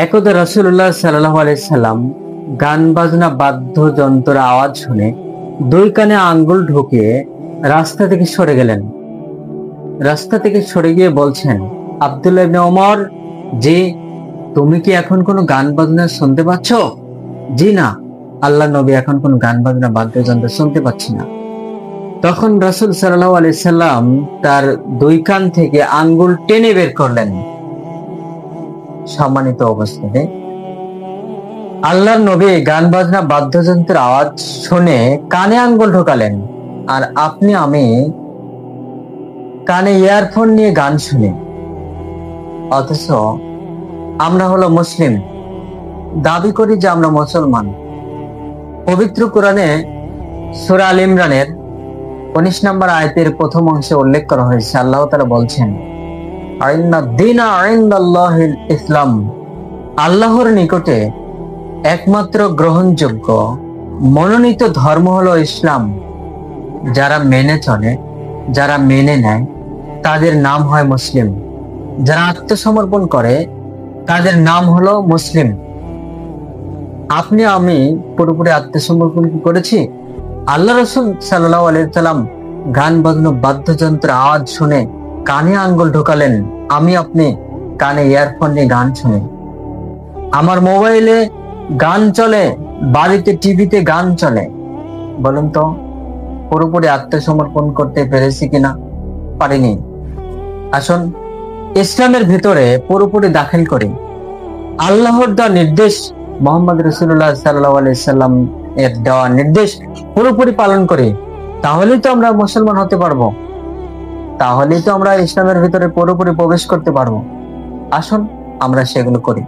একদা রাসূলুল্লাহ সাল্লাল্লাহু আলাইহি সাল্লাম গান বাজনা বাদ্যযন্ত্রের আওয়াজ শুনে দুই কানে আঙ্গুল ঢুকিয়ে রাস্তা থেকে সরে গেলেন। রাস্তা থেকে সরে গিয়ে বলছেন, আব্দুল্লাহ ইবনে ওমর, জি, তুমি কি এখন কোনো গান বাজনা শুনতে পাচ্ছ? জি না, আল্লাহ নবী, এখন কোন গান বাজনা বাদ্যযন্ত্র শুনতে পাচ্ছি না। তখন রাসূল সাল্লাল্লাহু আলাইহি সাল্লাম তার দুই কান থেকে আঙ্গুল টেনে বের করলেন। সম্মানিত অবস্থাতে আল্লাহর নবী গান বাজনা বাদ্যযন্ত্রের আওয়াজ শুনে কানে আঙ্গুল ঢোকালেন, আর আপনি আমি কানে ইয়ারফোন নিয়ে গান শুনি। অথচ আমরা হলো মুসলিম, দাবি করি যে আমরা মুসলমান। পবিত্র কোরআনে সূরা আল ইমরানের 19 নম্বর আয়াতের প্রথম অংশে উল্লেখ করা হয়েছে, আল্লাহ তাআলা বলছেন, ইসলাম, আল্লাহর নিকটে একমাত্র গ্রহণযোগ্য মনোনীত ধর্ম হলো ইসলাম। যারা মেনে চলে, যারা মেনে নেয়, তাদের নাম হয় মুসলিম। যারা আত্মসমর্পণ করে, তাদের নাম হলো মুসলিম। আপনি আমি পুরোপুরি আত্মসমর্পণ করেছি? আল্লাহ রাসূল সাল্লাল্লাহু আলাইহি সাল্লাম গান বাজনা বাদ্যযন্ত্রের আওয়াজ শুনে কানে আঙ্গুল ঢোকালেন, আমি আপনি কানে ইয়ারফোন নিয়ে গান শুনি। আমার মোবাইলে গান চলে, বাড়িতে টিভিতে গান চলে। বলুন তো, পুরোপুরি আত্মসমর্পণ করতে পেরেছি কিনা? পারিনি। আসুন ইসলামের ভিতরে পুরোপুরি দাখিল করি। আল্লাহর দেওয়া নির্দেশ, মুহাম্মদ রাসূলুল্লাহ সাল্লাল্লাহু আলাইহি সাল্লাম এর দেওয়া নির্দেশ পুরোপুরি পালন করি। তাহলেই তো আমরা মুসলমান হতে পারবো, তাহলেই তো আমরা ইসলামের ভিতরে পুরোপুরি প্রবেশ করতে পারবো। আসুন আমরা সেগুলো করি।